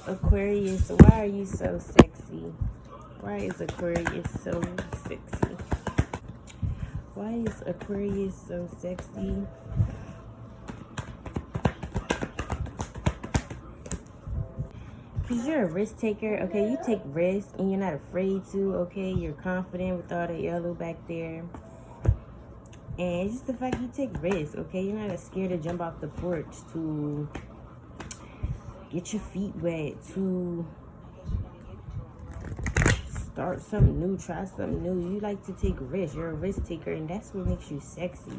Aquarius, why are you so sexy? Why is Aquarius so sexy? Why is Aquarius so sexy? Because you're a risk taker, okay? You take risks and you're not afraid to, okay? You're confident with all the yellow back there. And it's just the fact you take risks, okay? You're not scared to jump off the porch, to get your feet wet, to start something new, try something new. You like to take risks. You're a risk taker, and that's what makes you sexy.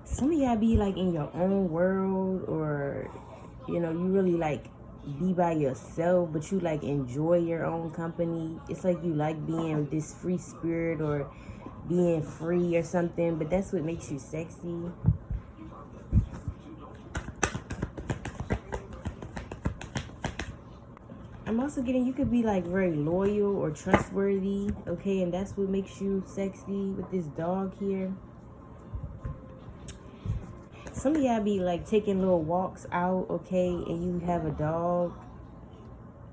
Some of y'all be like in your own world, or you know, you really like be by yourself, but you like enjoy your own company. It's like you like being this free spirit or being free or something, but that's what makes you sexy. I'm also getting you could be like very loyal or trustworthy, okay? And that's what makes you sexy with this dog here. Some of y'all be like taking little walks out, okay? And you have a dog,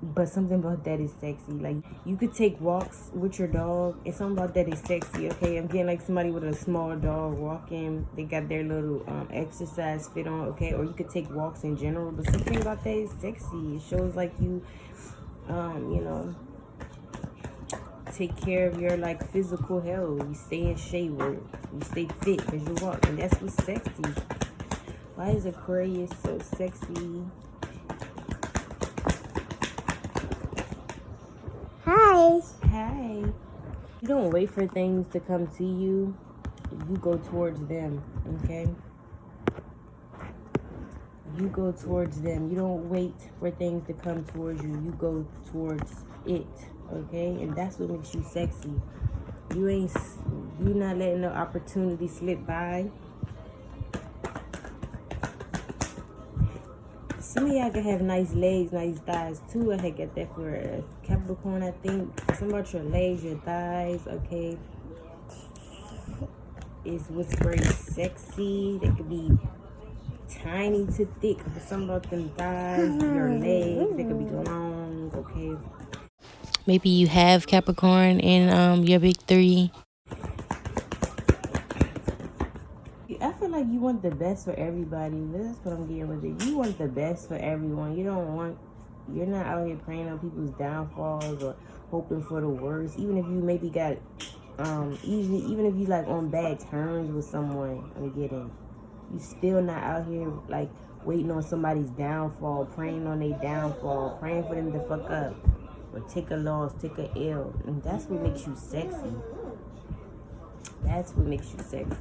but something about that is sexy. Like you could take walks with your dog, and something about that is sexy, okay? I'm getting like somebody with a small dog walking. They got their little exercise fit on, okay? Or you could take walks in general, but something about that is sexy. It shows like you you know, take care of your like physical health. You stay in shape, or you stay fit because you walk, and that's what's sexy. Why is Aquarius so sexy? Hi. Hi. You don't wait for things to come to you. You go towards them, okay? You go towards them. You don't wait for things to come towards you. You go towards it, okay? And that's what makes you sexy. You not letting no opportunity slip by. Some of y'all can have nice legs, nice thighs too. I had got that for a Capricorn, I think. Something about your legs, your thighs, okay? Is what's very sexy. They could be tiny to thick, but something about them thighs, your legs, they could be long, okay? Maybe you have Capricorn in your big three. I feel like you want the best for everybody. That's what I'm getting with it. You want the best for everyone. You're not out here praying on people's downfalls or hoping for the worst. Even if you maybe got, even if you like on bad terms with someone, I'm getting. You still not out here like waiting on somebody's downfall, praying on their downfall, praying for them to fuck up or take a loss, take a L. And that's what makes you sexy. That's what makes you sexy.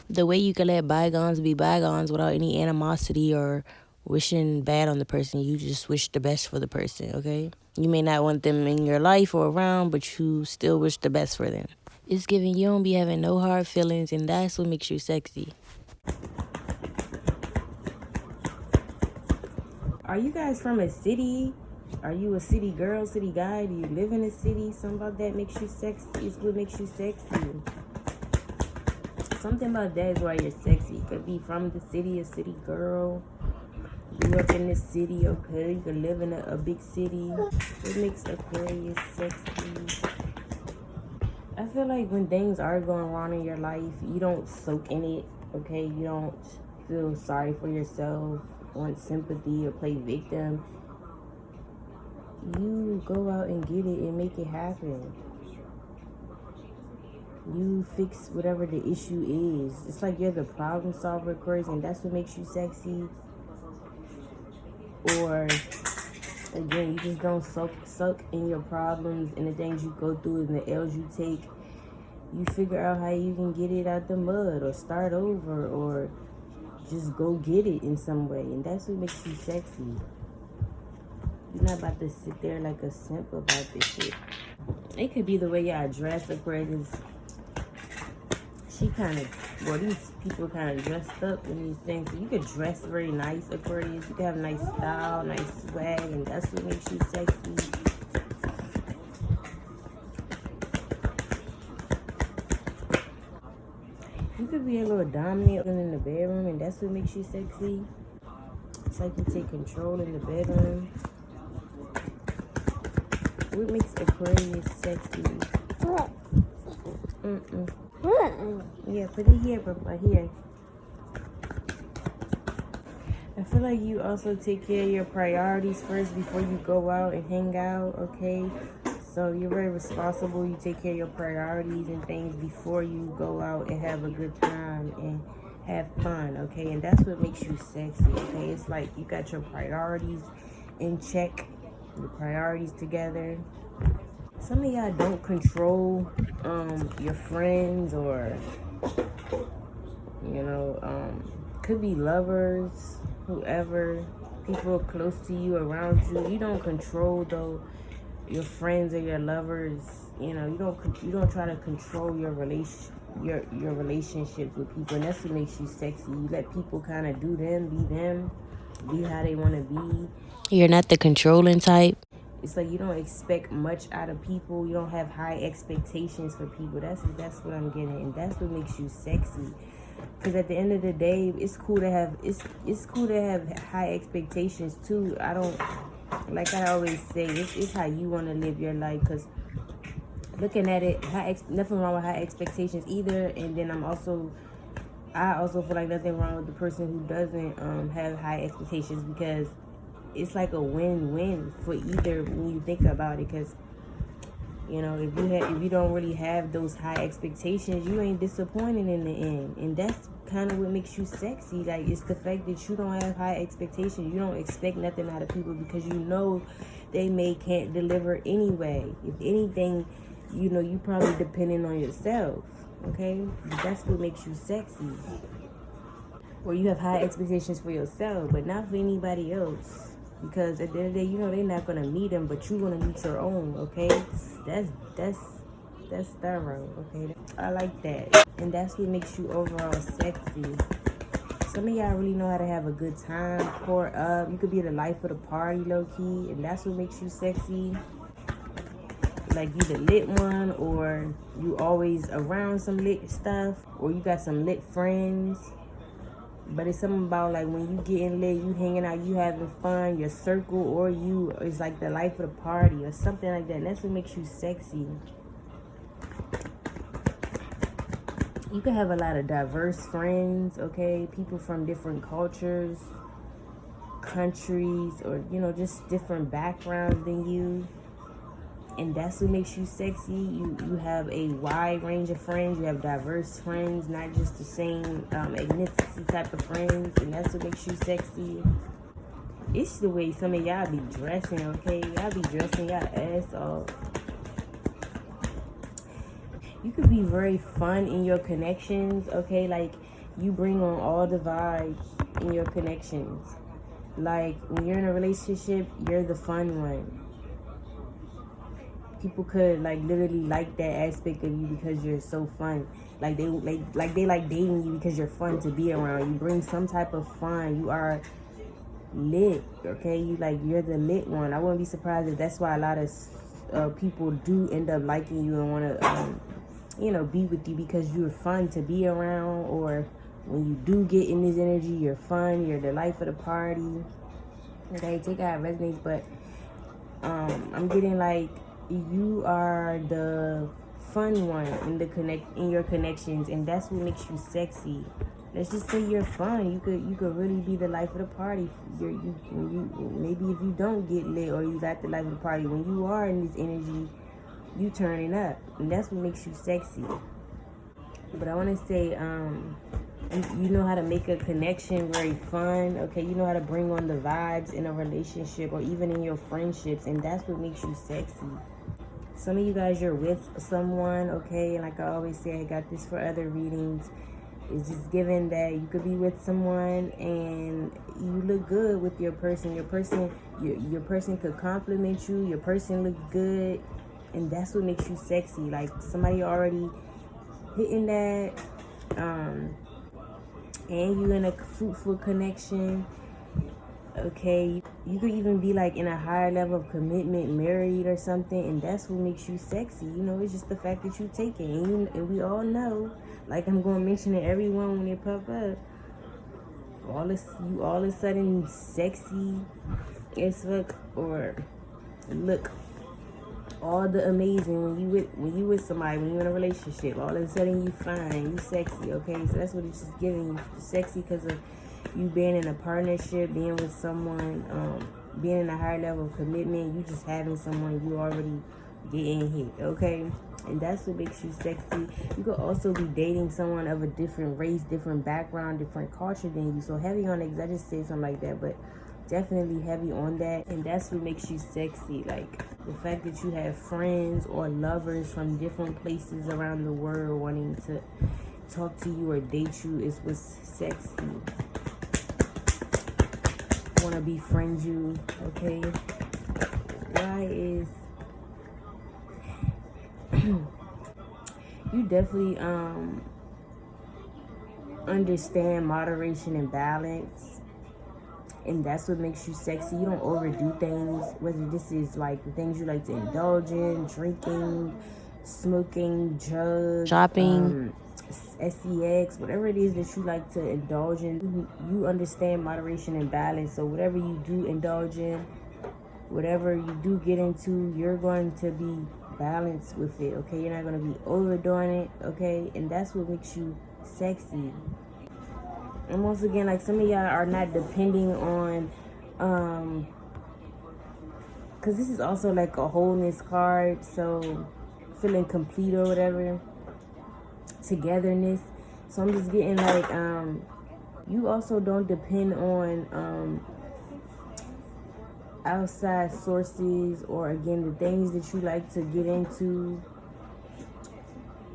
The way you can let bygones be bygones without any animosity or wishing bad on the person. You just wish the best for the person, okay? You may not want them in your life or around, but you still wish the best for them. It's giving you don't be having no hard feelings, and that's what makes you sexy. Are you guys from a city? Are you a city girl, city guy? Do you live in a city? Something about that makes you sexy. It's what makes you sexy. Something about that is why you're sexy. You could be from the city, a city girl. Grew up in the city, okay? You could live in a big city. What makes Aquarius sexy? I feel like when things are going wrong in your life, you don't soak in it, okay? You don't feel sorry for yourself, want sympathy, or play victim. You go out and get it and make it happen. You fix whatever the issue is. It's like you're the problem solver, Aquarius, and that's what makes you sexy. Or again, you just don't suck in your problems and the things you go through and the L's you take. You figure out how you can get it out the mud or start over or just go get it in some way, and that's what makes you sexy. You're not about to sit there like a simp about this shit. It could be the way y'all dress, Aquarius. These people kind of dressed up in these things. So you could dress very nice, Aquarius. You could have nice style, nice swag, and that's what makes you sexy. You could be a little dominant in the bedroom, and that's what makes you sexy. It's like you take control in the bedroom. What makes Aquarius sexy? Yeah, put it here, Papa, here. I feel like you also take care of your priorities first before you go out and hang out, okay? So you're very responsible. You take care of your priorities and things before you go out and have a good time and have fun, okay? And that's what makes you sexy, okay? It's like you got your priorities in check, your priorities together. Some of y'all don't control your friends, or could be lovers, whoever, people close to you, around you. You don't control though your friends or your lovers. You don't try to control your relationships with people, and that's what makes you sexy. You let people kind of do them, be how they want to be. You're not the controlling type. It's like you don't expect much out of people. You don't have high expectations for people. That's what I'm getting, and that's what makes you sexy. Because at the end of the day, it's cool to have high expectations too. I always say, it's how you want to live your life. Because looking at it, nothing wrong with high expectations either. And then I also feel like nothing wrong with the person who doesn't have high expectations, because it's like a win-win for either when you think about it. Because if you don't really have those high expectations, you ain't disappointed in the end. And that's kind of what makes you sexy. Like, it's the fact that you don't have high expectations. You don't expect nothing out of people, because you know they can't deliver anyway. If anything, you probably depending on yourself, okay? But that's what makes you sexy. Or you have high expectations for yourself, but not for anybody else. Because at the end of the day, they're not gonna meet them, but you're gonna meet your own, okay? That's thorough, okay? I like that. And that's what makes you overall sexy. Some of y'all really know how to have a good time, pour up. You could be the life of the party, low-key, and that's what makes you sexy. Like, you the lit one, or you always around some lit stuff, or you got some lit friends. But it's something about, like, when you getting lit, you hanging out, you having fun, your circle or you is like the life of the party or something like that. And that's what makes you sexy. You can have a lot of diverse friends, okay? People from different cultures, countries, or, just different backgrounds than you. And that's what makes you sexy. You have a wide range of friends. You have diverse friends, not just the same ethnicity type of friends. And that's what makes you sexy. It's the way some of y'all be dressing, okay? Y'all be dressing y'all ass off. You could be very fun in your connections, okay? Like, you bring on all the vibes in your connections. Like, when you're in a relationship, you're the fun one. People could literally like that aspect of you because you're so fun. Like they like dating you because you're fun to be around. You bring some type of fun. You are lit, okay? You're the lit one. I wouldn't be surprised if that's why a lot of people do end up liking you and want to be with you, because you're fun to be around. Or when you do get in this energy, you're fun. You're the life of the party. Okay, take out resonates, but I'm getting you are the fun one in your connections, and that's what makes you sexy. Let's just say you're fun. You could really be the life of the party. Maybe if you don't get lit or you got the life of the party, when you are in this energy, you turning up, and that's what makes you sexy. But I want to say, you know how to make a connection very fun, okay? You know how to bring on the vibes in a relationship or even in your friendships, and that's what makes you sexy. Some of you guys, you're with someone, okay? And like I always say, I got this for other readings. It's just given that you could be with someone and you look good with your person. Your person could compliment you. Your person looks good, and that's what makes you sexy. Like, somebody already hitting that, and you in a fruitful connection, okay? You could even be in a higher level of commitment, married or something, and that's what makes you sexy. It's just the fact that you take it, and we all know, like I'm going to mention it everyone when they pop up, you all of a sudden sexy as fuck, or look all the amazing when you with somebody, when you're in a relationship, all of a sudden you fine, you sexy, okay? So that's what it's just giving you, sexy, because of you being in a partnership, being with someone, being in a higher level of commitment, you just having someone you already getting hit, okay? And that's what makes you sexy. You could also be dating someone of a different race, different background, different culture than you. So heavy on it, 'cause I just said something like that, but definitely heavy on that. And that's what makes you sexy. Like the fact that you have friends or lovers from different places around the world wanting to talk to you or date you is what's sexy. Want to befriend you, okay? Why is you definitely understand moderation and balance, and that's what makes you sexy. You don't overdo things, whether this is like the things you like to indulge in, drinking, smoking, drugs, shopping, sex, whatever it is that you like to indulge in. You understand moderation and balance. So whatever you do indulge in, whatever you do get into, you're going to be balanced with it, okay? You're not going to be overdoing it, okay? And that's what makes you sexy. And once again, like, some of y'all are not depending on because this is also like a wholeness card, so feeling complete or whatever, togetherness. So I'm just getting like you also don't depend on outside sources, or again the things that you like to get into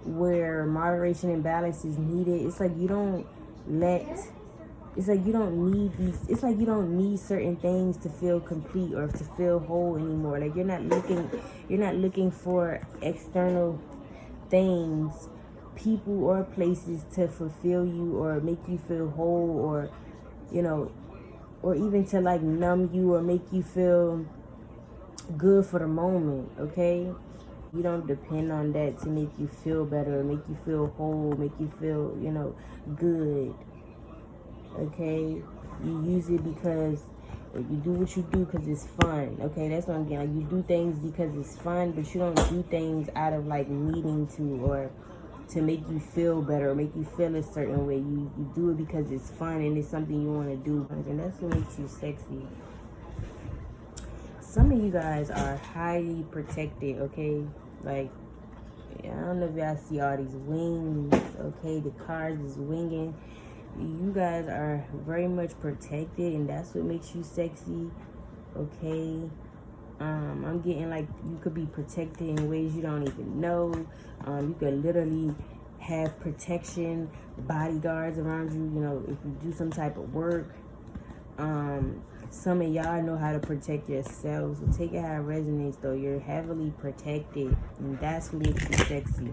where moderation and balance is needed. It's like you don't need certain things to feel complete or to feel whole anymore. Like you're not looking for external things, people or places to fulfill you or make you feel whole, or or even to like numb you or make you feel good for the moment, okay? You don't depend on that to make you feel better, make you feel whole, make you feel, good, okay? You use it because you do what you do because it's fun, okay? That's what I'm getting. Like, you do things because it's fun, but you don't do things out of like needing to, or to make you feel better or make you feel a certain way. You do it because it's fun and it's something you want to do, and that's what makes you sexy. Some of you guys are highly protected, okay? Like, I don't know if y'all see all these wings, okay? The cars is winging. You guys are very much protected, and that's what makes you sexy, okay? I'm getting like you could be protected in ways you don't even know. You could literally have protection, bodyguards around you, if you do some type of work. Some of y'all know how to protect yourselves. So take it how it resonates, though. You're heavily protected, and that's what makes you sexy.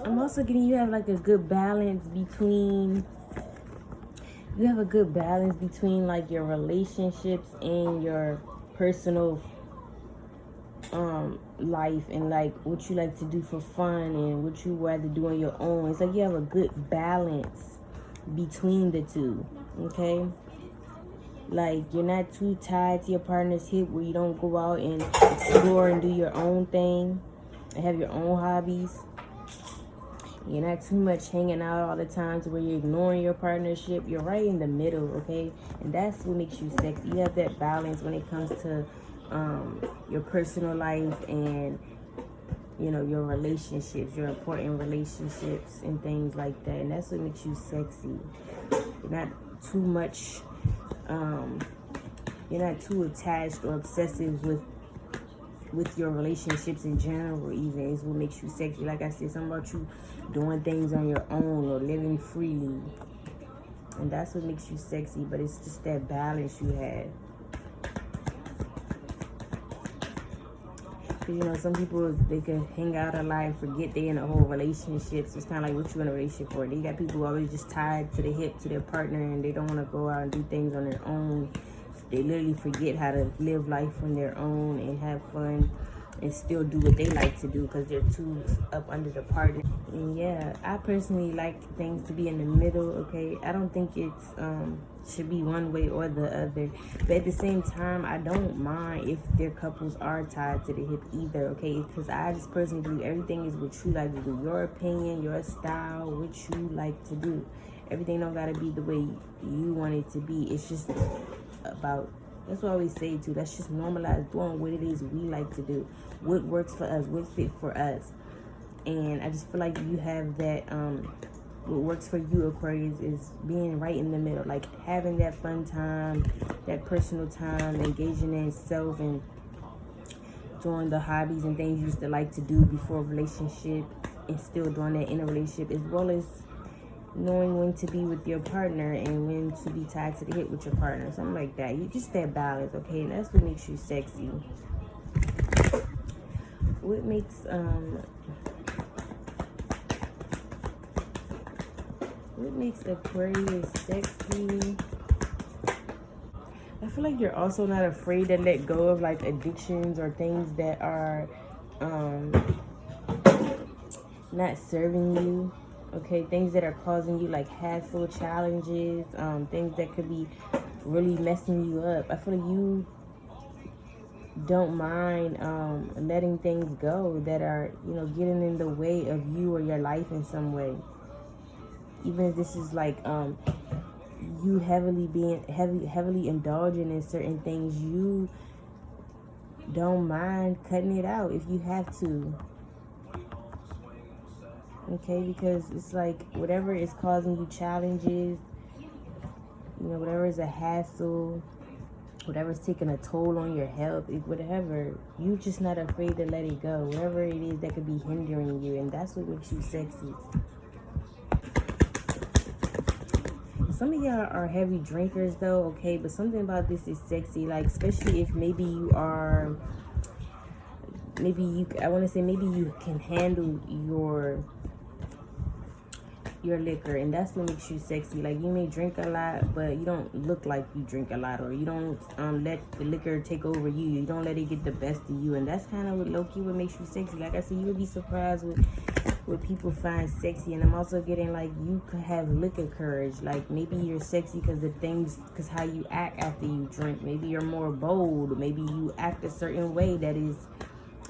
I'm also getting you have like a good balance between like your relationships and your personal life, and like what you like to do for fun and what you rather do on your own. It's like you have a good balance between the two, okay? Like, you're not too tied to your partner's hip where you don't go out and explore and do your own thing and have your own hobbies. You're not too much hanging out all the time to where you're ignoring your partnership. You're right in the middle, okay? And that's what makes you sexy. You have that balance when it comes to your personal life and, your relationships, your important relationships and things like that. And that's what makes you sexy. You're not too much, you're not too attached or obsessive with your relationships in general. Even is what makes you sexy. Like I said, something about you doing things on your own or living freely, and that's what makes you sexy. But it's just that balance you have. Because some people, they can hang out a lot and forget they in a whole relationship. So it's kind of like what you in a relationship for. They got people always just tied to the hip to their partner, and they don't want to go out and do things on their own. They literally forget how to live life on their own and have fun and still do what they like to do because they're too up under the party. And yeah, I personally like things to be in the middle, okay? I don't think it's should be one way or the other. But at the same time, I don't mind if their couples are tied to the hip either, okay? Because I just personally believe everything is what you like to do. Your opinion, your style, what you like to do. Everything don't gotta be the way you want it to be. It's just about, that's what I always say too. Let's just normalize doing what it is we like to do. What works for us, what fit for us. And I just feel like you have that, what works for you, Aquarius, is being right in the middle. Like having that fun time, that personal time, engaging in self and doing the hobbies and things you used to like to do before a relationship, and still doing that in a relationship, as well as knowing when to be with your partner and when to be tied to the hip with your partner, something like that. You just that balance, okay? And that's what makes you sexy. What makes Aquarius sexy? I feel like you're also not afraid to let go of like addictions or things that are not serving you. Okay, things that are causing you like hassle, challenges, things that could be really messing you up. I feel like you don't mind letting things go that are, you know, getting in the way of you or your life in some way. Even if this is like you heavily indulging in certain things, you don't mind cutting it out if you have to. Okay, because it's like whatever is causing you challenges, you know, whatever is a hassle, whatever's taking a toll on your health, whatever, you just not afraid to let it go. Whatever it is that could be hindering you, and that's what makes you sexy. Some of y'all are heavy drinkers though, okay, but something about this is sexy, like especially if maybe you are, maybe you can handle your liquor, and that's what makes you sexy. Like you may drink a lot, but you don't look like you drink a lot, or you don't let the liquor take over you. You don't let it get the best of you, and that's kind of what low-key what makes you sexy. Like I said, you would be surprised with what people find sexy. And I'm also getting like you could have liquor courage. Like maybe you're sexy because how you act after you drink. Maybe you're more bold. Maybe you act a certain way that is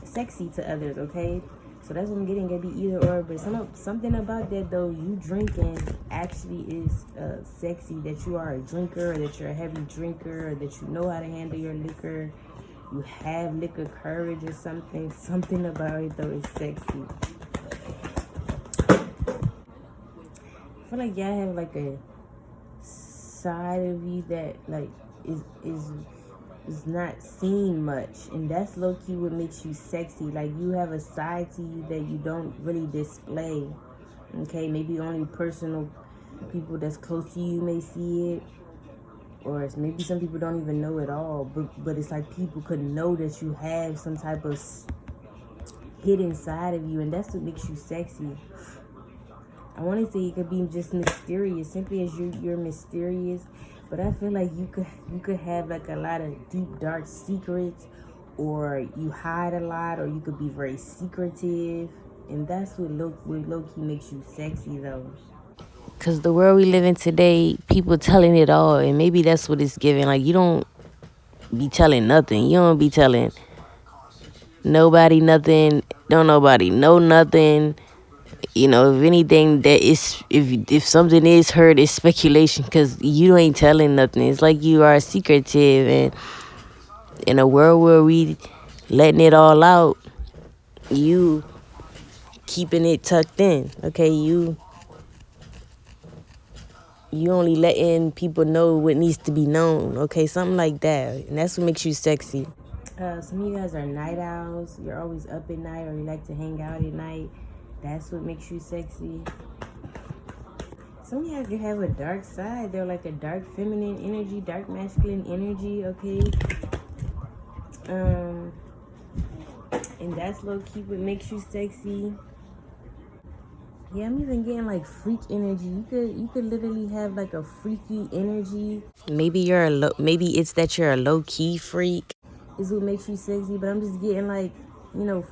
sexy to others, okay? So that's what I'm getting. It could be either or, but something about that though, you drinking actually is sexy. That you are a drinker, or that you're a heavy drinker, or that you know how to handle your liquor. You have liquor courage or something. Something about it though is sexy. I feel like y'all have like a side of you that like is not seen much, and that's low-key what makes you sexy. Like you have a side to you that you don't really display, okay? Maybe only personal people that's close to you may see it, or maybe some people don't even know at all, but it's like people could know that you have some type of hidden side of you, and that's what makes you sexy. I want to say it could be just mysterious, simply as you're mysterious. But I feel like you could have like a lot of deep, dark secrets, or you hide a lot, or you could be very secretive. And that's what low-key makes you sexy, though. Because the world we live in today, people telling it all. And maybe that's what it's giving. Like, you don't be telling nothing. You don't be telling nobody nothing. Don't nobody know nothing. You know, if anything, that is, if something is heard, it's speculation, because you ain't telling nothing. It's like you are secretive, and in a world where we letting it all out, you keeping it tucked in. Okay, you only letting people know what needs to be known. Okay, something like that, and that's what makes you sexy. Some of you guys are night owls. You're always up at night, or you like to hang out at night. That's what makes you sexy. Some of you guys have a dark side. They're like a dark feminine energy, dark masculine energy, okay? And that's low-key what makes you sexy. Yeah, I'm even getting like freak energy. You could literally have like a freaky energy. Maybe it's that you're a low-key freak is what makes you sexy, but I'm just getting like,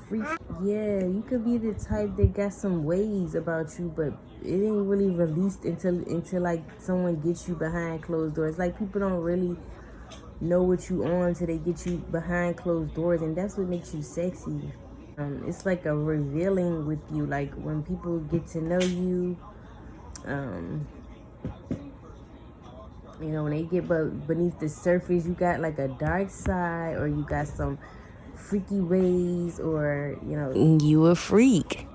freaks. Yeah, you could be the type that got some ways about you, but it ain't really released until like someone gets you behind closed doors. Like people don't really know what you on till they get you behind closed doors, and that's what makes you sexy. It's like a revealing with you, like when people get to know you, um, when they get beneath the surface, you got like a dark side, or you got some freaky ways, or you a freak.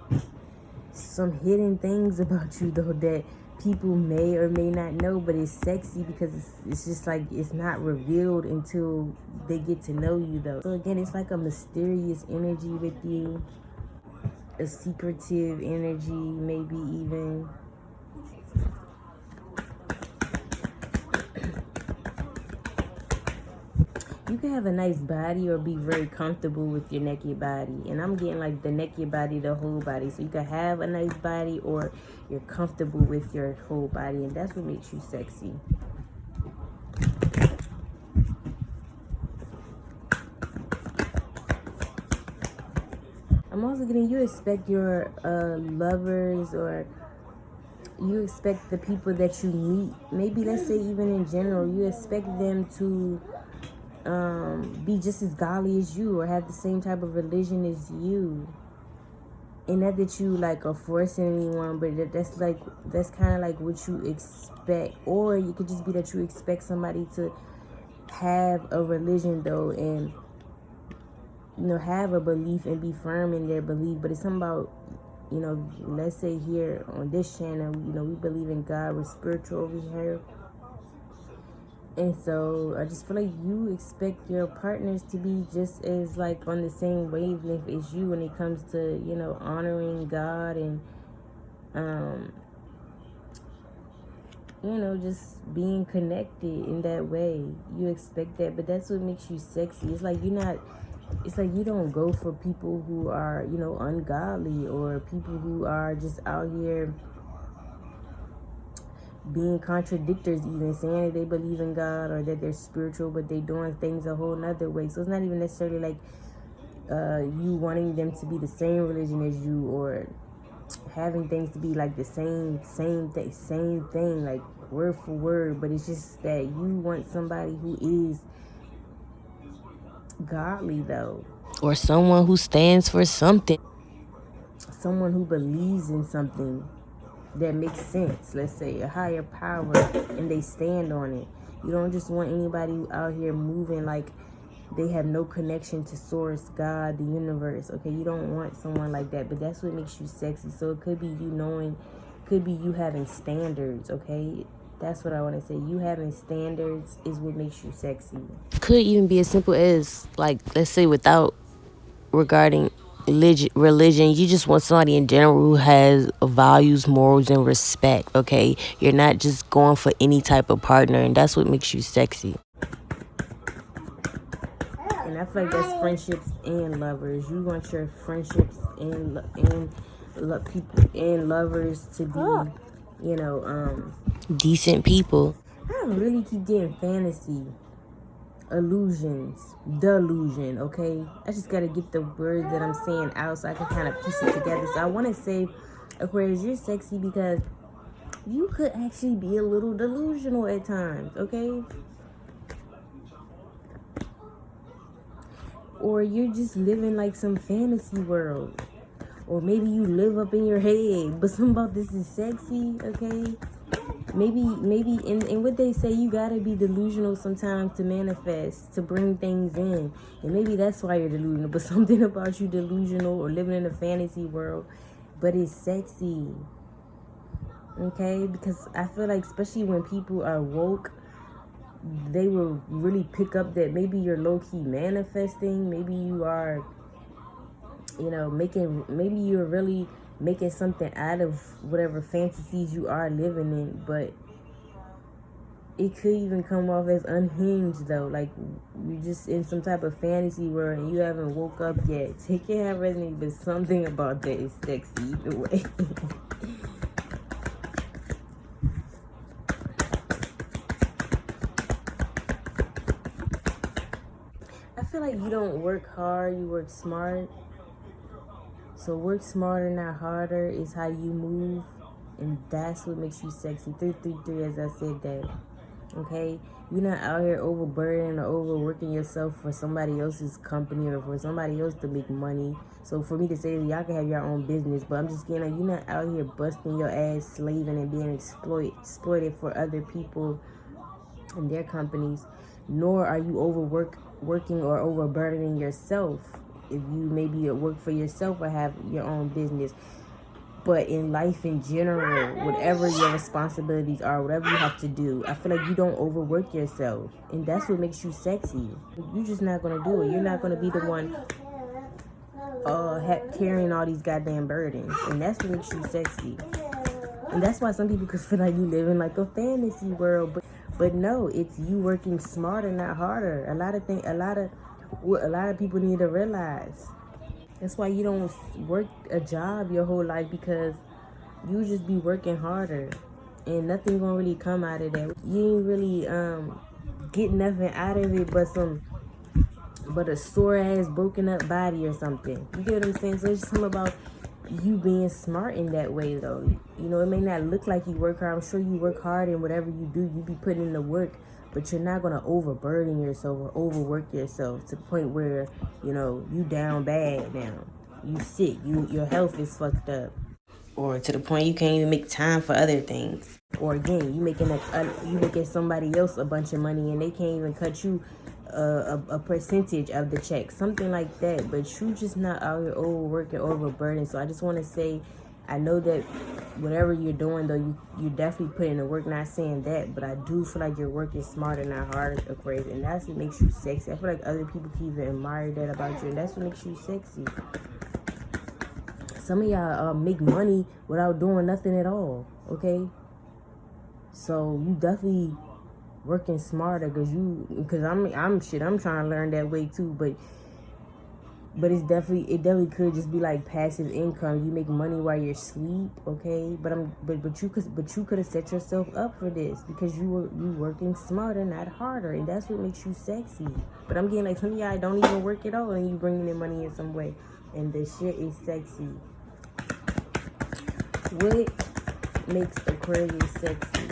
Some hidden things about you though that people may or may not know, but it's sexy because it's just like it's not revealed until they get to know you though. So again, it's like a mysterious energy with you, a secretive energy, maybe even. You can have a nice body or be very comfortable with your naked body. And I'm getting like the naked body, the whole body. So you can have a nice body or you're comfortable with your whole body. And that's what makes you sexy. I'm also getting, you expect your lovers, or you expect the people that you meet, maybe let's say even in general, you expect them to be just as godly as you or have the same type of religion as you. And not that you like are forcing anyone, but that's kind of like what you expect. Or you could just be that you expect somebody to have a religion though, and have a belief and be firm in their belief. But it's something about, let's say here on this channel, we believe in God, we're spiritual over here. And so I just feel like you expect your partners to be just as like on the same wavelength as you when it comes to, honoring God and, just being connected in that way. You expect that, but that's what makes you sexy. It's like you don't go for people who are, ungodly, or people who are just out here being contradictors, even saying that they believe in God or that they're spiritual, but they doing things a whole nother way. So it's not even necessarily like you wanting them to be the same religion as you, or having things to be like the same thing, like word for word. But it's just that you want somebody who is godly though, or someone who stands for something, someone who believes in something that makes sense, let's say a higher power, and they stand on it. You don't just want anybody out here moving like they have no connection to source, God, the universe. Okay, you don't want someone like that, but that's what makes you sexy. So it could be you knowing, could be you having standards. Okay, that's what I want to say. You having standards is what makes you sexy. Could even be as simple as, like, let's say without regarding religion, you just want somebody in general who has values, morals, and respect. Okay, you're not just going for any type of partner, and that's what makes you sexy. And I feel like that's friendships and lovers. You want your friendships and people and lovers to be, decent people. I really keep getting fantasy, illusions, delusion. Okay, I just gotta get the words that I'm saying out so I can kind of piece it together. So I want to say, Aquarius, you're sexy because you could actually be a little delusional at times. Okay, or you're just living like some fantasy world, or maybe you live up in your head, but something about this is sexy. Okay, maybe in what they say, you gotta be delusional sometimes to manifest, to bring things in, and maybe that's why you're delusional. But something about you delusional or living in a fantasy world, but it's sexy. Okay, because I feel like especially when people are woke, they will really pick up that maybe you're low-key manifesting, maybe you are, maybe you're really making something out of whatever fantasies you are living in. But it could even come off as unhinged though, like you just in some type of fantasy world and you haven't woke up yet. Take it how it resonates, but something about that is sexy either way. I feel like you don't work hard, you work smart. So work smarter, not harder is how you move. And that's what makes you sexy. 333, as I said that. Okay? You're not out here overburdening or overworking yourself for somebody else's company or for somebody else to make money. So for me to say that y'all can have your own business, but I'm just getting like, you're not out here busting your ass, slaving and being exploited for other people and their companies, nor are you working or overburdening yourself if you maybe work for yourself or have your own business. But in life in general, whatever your responsibilities are, whatever you have to do, I feel like you don't overwork yourself. And that's what makes you sexy. You're just not going to do it. You're not going to be the one carrying all these goddamn burdens. And that's what makes you sexy. And that's why some people could feel like you live in like a fantasy world. But no, it's you working smarter, not harder. A lot of people need to realize. That's why you don't work a job your whole life, because you just be working harder and nothing gonna really come out of that. You ain't really get nothing out of it but a sore ass broken up body or something. You get what I'm saying? So it's just something about you being smart in that way though. You know, it may not look like you work hard. I'm sure you work hard, and whatever you do, you be putting in the work. But you're not going to overburden yourself or overwork yourself to the point where, you know, you down bad now. You sick. Your health is fucked up. Or to the point you can't even make time for other things. Or again, you making somebody else a bunch of money and they can't even cut you a percentage of the check. Something like that. But you just not out here overworking, overburdened. So I just want to say, I know that whatever you're doing, though, you definitely put in the work. Not saying that, but I do feel like you're working smarter, not harder, Aquarius. And that's what makes you sexy. I feel like other people can even admire that about you. And that's what makes you sexy. Some of y'all make money without doing nothing at all, okay? So you definitely working smarter because I'm trying to learn that way too, but it definitely could just be like passive income. You make money while you're asleep, okay? But you could have set yourself up for this because you working smarter, not harder, and that's what makes you sexy. But I'm getting like some of y'all don't even work at all, and you bringing in money in some way, and the shit is sexy. What makes Aquarius sexy?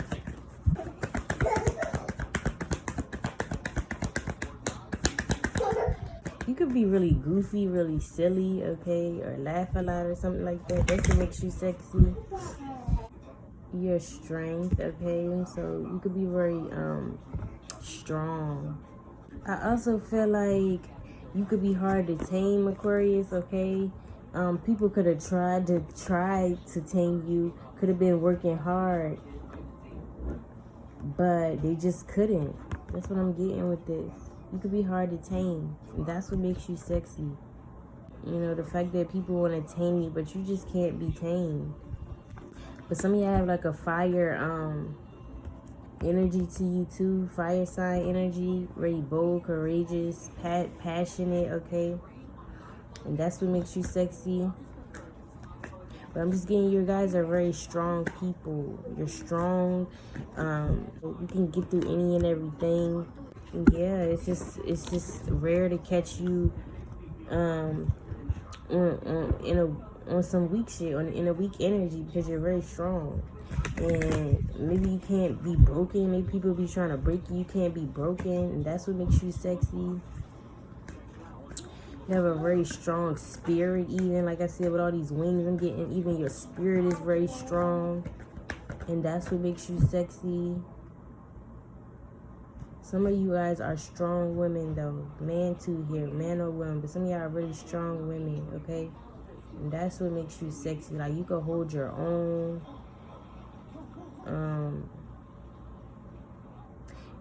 You could be really goofy, really silly, okay? Or laugh a lot or something like that. That's what makes you sexy. Your strength, okay? So you could be very strong. I also feel like you could be hard to tame, Aquarius, okay? People could have tried to tame you, could have been working hard, but they just couldn't. That's what I'm getting with this. You could be hard to tame. And that's what makes you sexy. You know, the fact that people want to tame you, but you just can't be tamed. But some of y'all have like a fire energy to you too. Fire sign energy. Very bold, courageous, passionate, okay? And that's what makes you sexy. But I'm just getting, you guys are very strong people. You're strong. You can get through any and everything. Yeah, it's just rare to catch you on some weak shit, in a weak energy, because you're very strong. And maybe you can't be broken. Maybe people be trying to break you. You can't be broken, and that's what makes you sexy. You have a very strong spirit, even like I said, with all these wings. I'm getting even your spirit is very strong, and that's what makes you sexy. Some of you guys are strong women, though. Man too here, man or woman, but some of y'all are really strong women, okay? And that's what makes you sexy. Like, you can hold your own.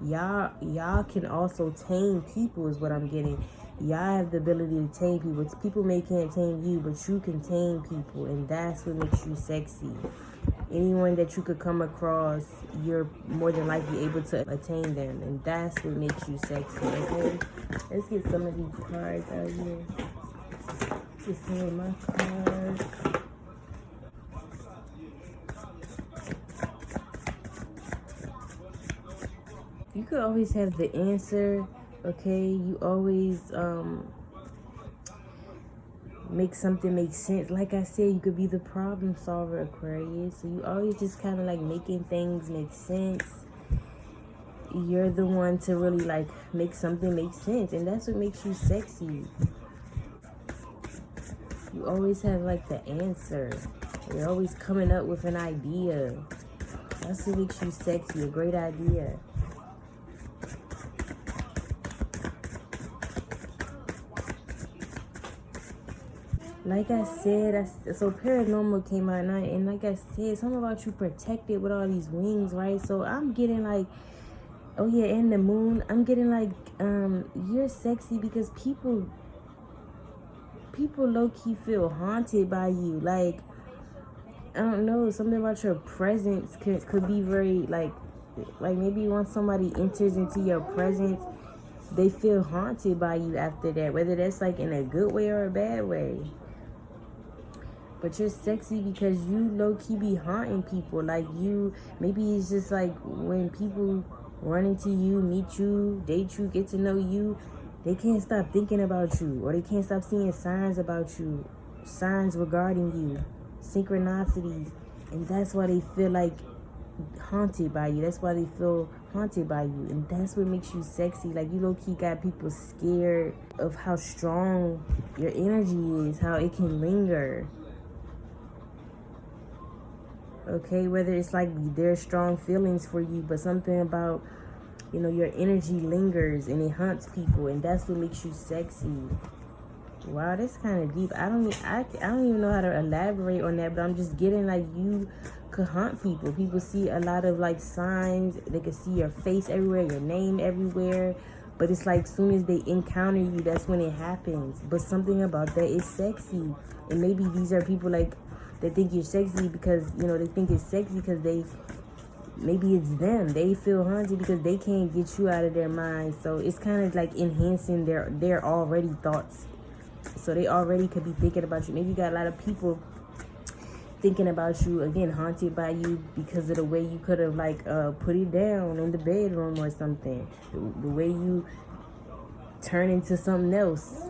Y'all can also tame people, is what I'm getting. Y'all have the ability to tame people. People can't tame you, but you can tame people, and that's what makes you sexy. Anyone that you could come across, you're more than likely able to attain them, and that's what makes you sexy, okay? Let's get some of these cards out here. Just some of my cards. You could always have the answer, okay? You always make something make sense. Like I said, you could be the problem solver, Aquarius. So you always just kind of like making things make sense. You're the one to really like make something make sense, and that's what makes you sexy. You always have like the answer. You're always coming up with an idea. That's what makes you sexy, a great idea. Like I said, so paranormal came out night, and like I said, something about you protected with all these wings, right? So I'm getting like, oh yeah, and the moon, I'm getting like, you're sexy because people low-key feel haunted by you. Like, I don't know, something about your presence could be very like maybe once somebody enters into your presence, they feel haunted by you after that, whether that's like in a good way or a bad way. But you're sexy because you low-key be haunting people. Like, you, maybe it's just like when people run into you, meet you, date you, get to know you, they can't stop thinking about you, or they can't stop seeing signs about you, signs regarding you, synchronicities, and that's why they feel like haunted by you. That's why they feel haunted by you, and that's what makes you sexy. Like, you low-key got people scared of how strong your energy is, how it can linger. Okay, whether it's like there's strong feelings for you, but something about, you know, your energy lingers and it haunts people, and that's what makes you sexy. Wow, that's kind of deep. I don't even know how to elaborate on that, but I'm just getting like you could haunt people. People see a lot of like signs. They can see your face everywhere, your name everywhere. But it's like soon as they encounter you, that's when it happens. But something about that is sexy. And maybe these are people like that think you're sexy because, you know, they think it's sexy because maybe it's them. They feel haunted because they can't get you out of their mind. So it's kind of like enhancing their already thoughts. So they already could be thinking about you. Maybe you got a lot of people thinking about you, again, haunted by you because of the way you could have like put it down in the bedroom or something. The way you turn into something else.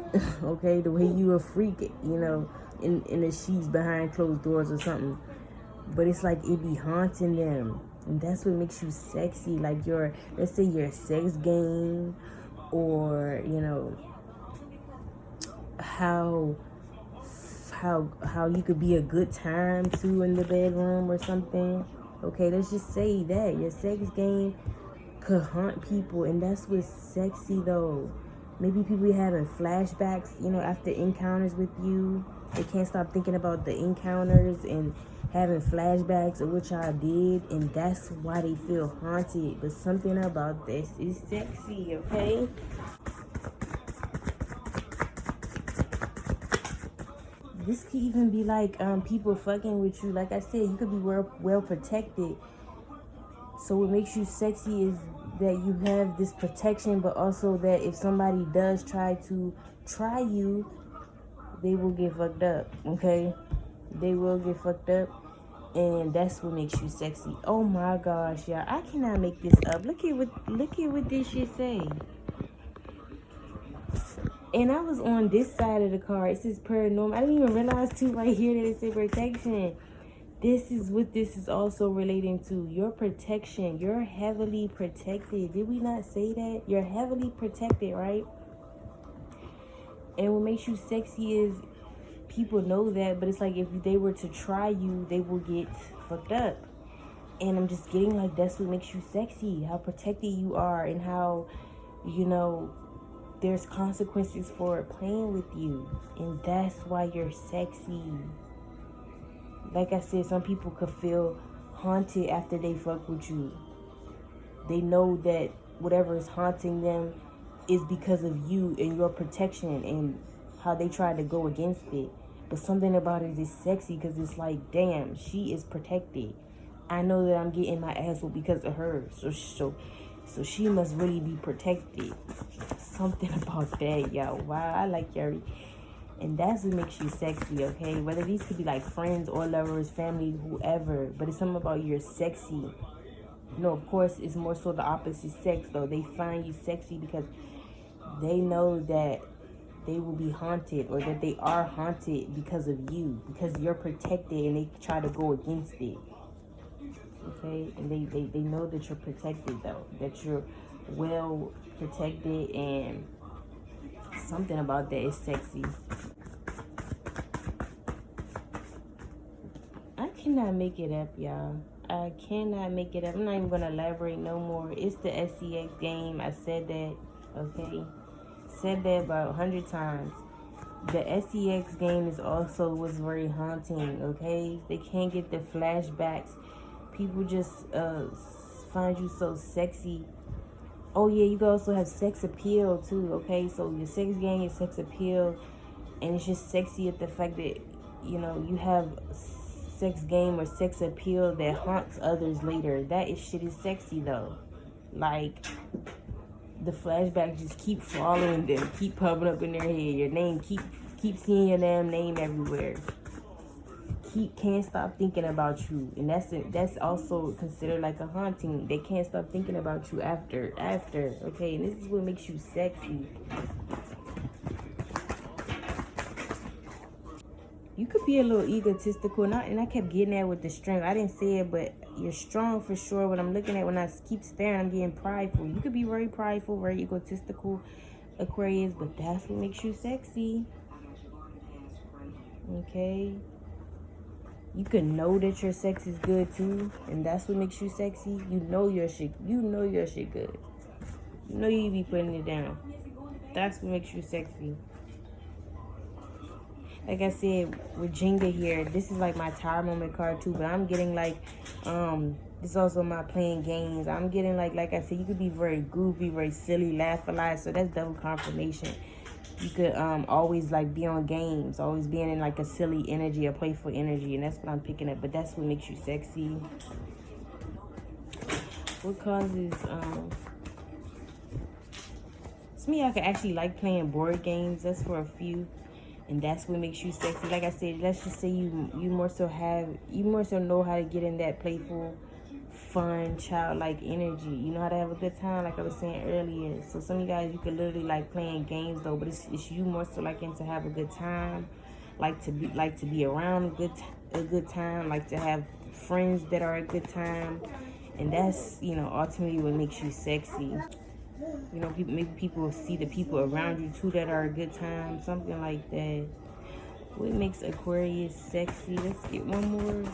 Okay, the way you a freak, you know, in the sheets behind closed doors or something. But it's like it be haunting them. And that's what makes you sexy. Like let's say your sex game, or, you know, how you could be a good time too in the bedroom or something. Okay, let's just say that your sex game could haunt people, and that's what's sexy though. Maybe people having flashbacks, you know, after encounters with you. They can't stop thinking about the encounters and having flashbacks of what y'all did, and that's why they feel haunted. But something about this is sexy, okay? This could even be like people fucking with you. Like I said, you could be well protected. So what makes you sexy is that you have this protection, but also that if somebody does try you, they will get fucked up, okay? They will get fucked up, and that's what makes you sexy. Oh my gosh, y'all, I cannot make this up. Look at what this shit say. And I was on this side of the card. It says paranormal. I didn't even realize too right here that it said protection. This is what this is also relating to. Your protection. You're heavily protected. Did we not say that? You're heavily protected, right? And what makes you sexy is people know that, but it's like if they were to try you, they will get fucked up. And I'm just getting like that's what makes you sexy. How protected you are, and how, you know, there's consequences for playing with you. And that's why you're sexy. Like I said, some people could feel haunted after they fuck with you. They know that whatever is haunting them is because of you and your protection and how they try to go against it. But something about it is sexy because it's like, damn, she is protected. I know that I'm getting my ass whooped because of her. So she must really be protected. Something about that, y'all. Wow, I like Yuri. And that's what makes you sexy, okay? Whether these could be like friends or lovers, family, whoever. But it's something about you're sexy. No, of course, it's more so the opposite sex, though. They find you sexy because they know that they will be haunted, or that they are haunted because of you, because you're protected and they try to go against it. Okay, and they know that you're protected, though, that you're well protected, and something about that is sexy. I cannot make it up, y'all. I cannot make it up. I'm not even gonna elaborate no more. It's the SCX game. I said that, okay? Said that about 100 times. The SCX game is also was very haunting, okay? They can't get the flashbacks. People just find you so sexy. Oh yeah, you can also have sex appeal too, okay? So your sex game is sex appeal, and it's just sexy at the fact that, you know, you have sex game or sex appeal that haunts others later. Shit is sexy though. Like, the flashback just keep following them, keep popping up in their head. Your name, keep seeing your damn name everywhere. Can't stop thinking about you, and that's also considered like a haunting. They can't stop thinking about you after, okay? And this is what makes you sexy. You could be a little egotistical, and I kept getting that with the strength. I didn't say it, but you're strong for sure. What I'm looking at when I keep staring, I'm getting prideful. You could be very prideful, very egotistical, Aquarius, but that's what makes you sexy. Okay? You can know that your sex is good too, and that's what makes you sexy. You know your shit. You know your shit good. You know you be putting it down. That's what makes you sexy. Like I said, with Jenga here, this is like my Tower Moment card too, but I'm getting like, this is also my playing games. I'm getting like I said, you could be very goofy, very silly, laugh a lot, so that's double confirmation. You could always like be on games, always being in like a silly energy, a playful energy, and that's what I'm picking up, but that's what makes you sexy. What causes, some of y'all can actually like playing board games, that's for a few. And that's what makes you sexy. Like I said, let's just say you more so know how to get in that playful, fun, childlike energy. You know how to have a good time, like I was saying earlier. So some of you guys, you could literally like playing games though, but it's you more so liking to have a good time, like to be around a good time, like to have friends that are a good time, and that's, you know, ultimately what makes you sexy. You know, maybe people will see the people around you too that are a good time, something like that. What makes Aquarius sexy? Let's get one more.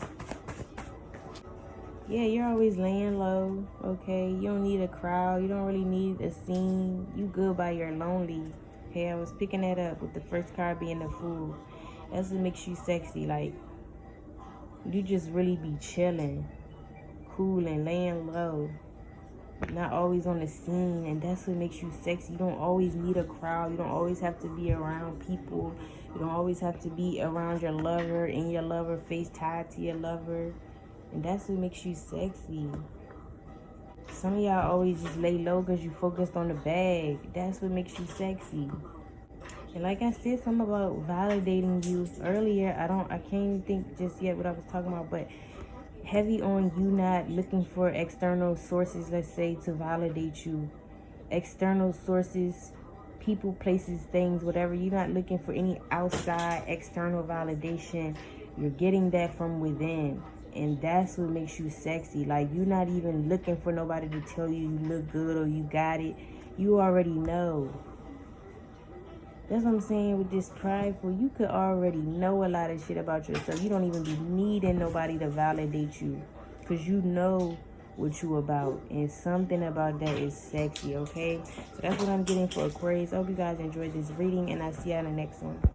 Yeah, you're always laying low, okay? You don't need a crowd. You don't really need a scene. You good by your lonely. Okay, I was picking that up with the first card being the Fool. That's what makes you sexy. Like, you just really be chilling, cool, and laying low. Not always on the scene, and that's what makes you sexy. You don't always need a crowd. You don't always have to be around people. You don't always have to be around your lover, in your lover, face tied to your lover, and that's what makes you sexy. Some of y'all always just lay low because you focused on the bag. That's what makes you sexy. And like I said, something about validating you earlier. I can't even think just yet what I was talking about, but heavy on you not looking for external sources, let's say, to validate you. External sources, people, places, things, whatever. You're not looking for any outside external validation. You're getting that from within, and that's what makes you sexy. Like, you're not even looking for nobody to tell you you look good or you got it. You already know. That's what I'm saying with this prideful. You could already know a lot of shit about yourself. You don't even be needing nobody to validate you, because you know what you about, and something about that is sexy, okay? So that's what I'm getting for Aquarius. I hope you guys enjoyed this reading, and I'll see you in the next one.